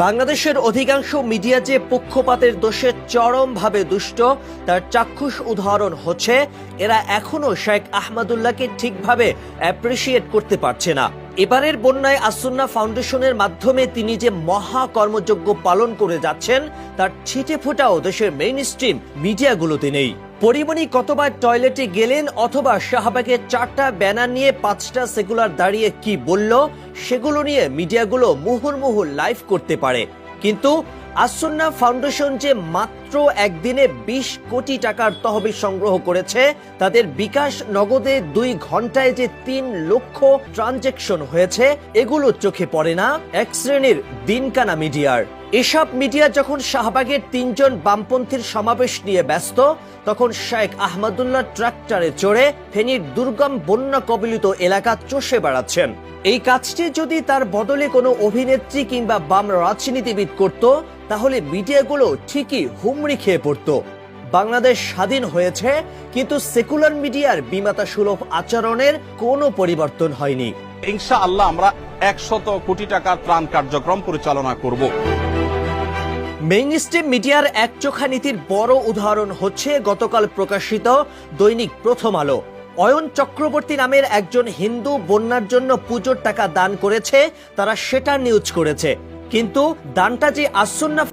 বাংলাদেশের অধিকাংশ মিডিয়া যে পক্ষপাতের দোষে চরমভাবে দুষ্ট তার চাক্ষুষ উদাহরণ হচ্ছে এরা এখনো শেখ আহমদুল্লাহকে ঠিকভাবে অ্যাপ্রিসিয়েট করতে পারছে না। এবারের বন্যায় আসুন্নাহ ফাউন্ডেশনের মাধ্যমে তিনি যে মহা কর্মযজ্ঞ পালন করে যাচ্ছেন তার ছিটে ফোটাও দেশের মেইন স্ট্রিম মিডিয়াগুলোতে নেই। পরিমণি কতবার টয়লেটে গেলেন অথবা শাহবাগের 4টা ব্যানার নিয়ে 5টা সেকুলার দাঁড়িয়ে কি বলল সেগুলো নিয়ে মিডিয়াগুলো মুহুর্মুহু লাইভ করতে পারে, কিন্তু আসুন্নাহ ফাউন্ডেশন যে মাত্র একদিনে 20 কোটি টাকার তহবিল সংগ্রহ করেছে, তাদের বিকাশ নগদে 2 ঘন্টায় যে 3 লক্ষ ট্রানজ্যাকশন হয়েছে, এগুলো চোখে পড়ে না এক শ্রেণীর দিনকানা মিডিয়ার। এসব মিডিয়া যখন শাহবাগের 3 জন বামপন্থীর সমাবেশ নিয়ে ব্যস্ত, তখন শেখ আহমদুল্লাহ ট্রাক্টরে চড়ে ফেনীর দুর্গম বন্যা কবলিত এলাকা চষে বেড়াচ্ছেন। এই কাজটি যদি তার বদলে কোনো অভিনেত্রী কিংবা বাম রাজনীতিবিদ করত, তাহলে মিডিয়াগুলো ঠিকই হুমড়ি খেয়ে পড়ত। বাংলাদেশ স্বাধীন হয়েছে, কিন্তু সেকুলার মিডিয়ার বিমাতা সুলভ আচরণের কোনো পরিবর্তন হয়নি। ইনশাআল্লাহ আমরা 100 কোটি টাকার ত্রাণ কার্যক্রম পরিচালনা করব। মেইনস্ট্রিম মিডিয়ার একচোখা নীতির বড় উদাহরণ হচ্ছে গতকাল প্রকাশিত দৈনিক প্রথম আলো। অয়ন চক্রবর্তী নামের একজন হিন্দু বন্যার জন্য পুজোর টাকা দান করেছে, তারা সেটা নিউজ করেছে, কিন্তু দানটা যে আসুন্নাহ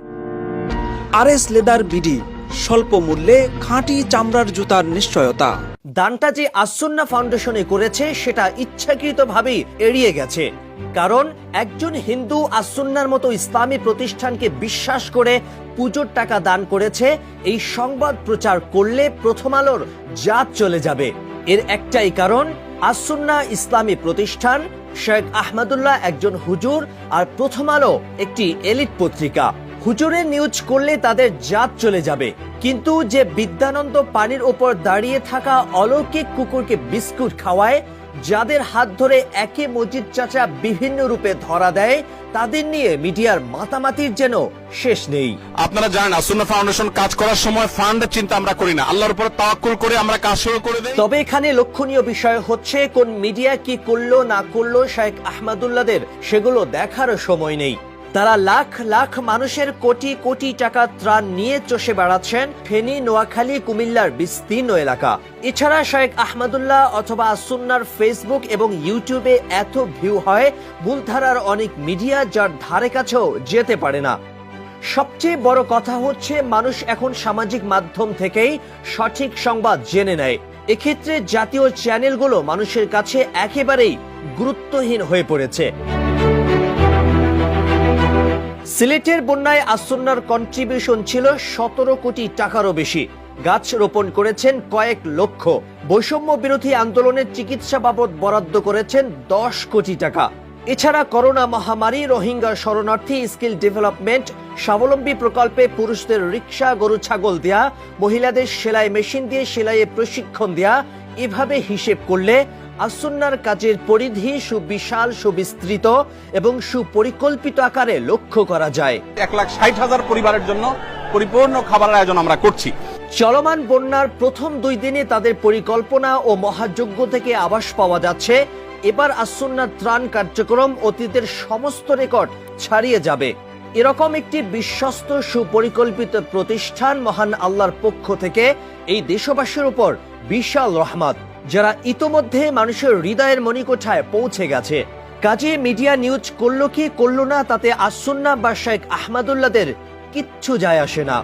আরএস লেদার বিডি, স্বল্প মূল্যে খাঁটি চামড়ার জুতার নিশ্চয়তা। দানটা যে আসুন্নাহ ফাউন্ডেশনে করেছে সেটা ইচ্ছাকৃতভাবেই এড়িয়ে গেছে, কারণ একজন হিন্দু আসুন্নাহর মতো ইসলামী প্রতিষ্ঠানকে বিশ্বাস করে পুজোর টাকা দান করেছে। এই সংবাদ প্রচার করলে প্রথম আলোর জাত চলে যাবে। এর একটাই কারণ, আসুন্নাহ ইসলামী প্রতিষ্ঠান, শেখ আহমদুল্লাহ একজন হুজুর, আর প্রথম আলো একটি এলিট পত্রিকা। হুজুরের নিউজ করলে তাদের জাত চলে যাবে, কিন্তু যে বিদ্যানন্দ পানির ওপর দাঁড়িয়ে থাকা অলৌকিক কুকুরকে বিস্কুট খাওয়ায়, যাদের হাত ধরে একে মজিদ চাচা বিভিন্ন রূপে ধরা দেয়, তাদের নিয়ে মিডিয়ার মাতামাতির যেন শেষ নেই। আপনারা জানেন আসুন্নাহ ফাউন্ডেশন কাজ করার সময় ফান্ডের চিন্তা আমরা করি না, আল্লাহর উপর তাওয়াক্কুল করে আমরা কাজ শুরু করে দেই। তবে এখানে লক্ষণীয় বিষয় হচ্ছে কোন মিডিয়া কি করলো না করলো শেখ আহমদুল্লাহদের সেগুলো দেখার সময় নেই। তারা লাখ লাখ মানুষের কোটি কোটি টাকা ত্রাণ নিয়ে চষে বেড়াচ্ছেন ফেনী, নোয়াখালী, কুমিল্লার বিস্তীর্ণ এলাকা। এছাড়া শেখ আহমদুল্লাহ অথবা আসুন্নাহর ফেসবুক এবং ইউটিউবে এত ভিউ হয় মূলধারার অনেক মিডিয়া যার ধারে কাছেও যেতে পারে না। সবচেয়ে বড় কথা হচ্ছে মানুষ এখন সামাজিক মাধ্যম থেকেই সঠিক সংবাদ জেনে নেয়। এক্ষেত্রে জাতীয় চ্যানেলগুলো মানুষের কাছে একেবারেই গুরুত্বহীন হয়ে পড়েছে। সিলেটের বন্যায় আসুন্নাহর কন্ট্রিবিউশন ছিল 17 কোটি টাকারও বেশি। গাছ রোপণ করেছেন কয়েক লক্ষ। বৈষম্য বিরোধী আন্দোলনের চিকিৎসা বাবদ বরাদ্দ করেছেন 10 কোটি টাকা। এছাড়া করোনা মহামারী, রোহিঙ্গা শরণার্থী, স্কিল ডেভেলপমেন্ট, স্বাবলম্বী প্রকল্পে পুরুষদের রিক্সা, গরু ছাগল দেয়া, মহিলাদের সেলাই মেশিন দিয়ে সেলাইয়ে প্রশিক্ষণ দেয়া, এভাবে হিসেব করলে আসুন্নাহর কাজের পরিধি সুবিশাল, সুবিস্তৃত এবং সুপরিকল্পিত আকারে লক্ষ্য করা যায়। 1,60,000 পরিবারের জন্য পরিপূর্ণ খাবারের আয়োজন আমরা করছি। চলমান বন্যার প্রথম 2 দিনে তাদের পরিকল্পনা ও মহাযজ্ঞ থেকে আভাস পাওয়া যাচ্ছে এবার আসুন্নাহ ত্রাণ কার্যক্রম অতীতের সমস্ত রেকর্ড ছাড়িয়ে যাবে। এরকম একটি বিশ্বস্ত সুপরিকল্পিত প্রতিষ্ঠান মহান আল্লাহর পক্ষ থেকে এই দেশবাসীর উপর বিশাল রহমত, যারা ইতোমধ্যে মানুষের হৃদয়ের মণিকোঠায় পৌঁছে গেছে। কাজে মিডিয়া নিউজ করলো কি করলো না, তাতে আসুন্নাহ বা শেখ আহমদুল্লাহদের কিচ্ছু যায় আসে না।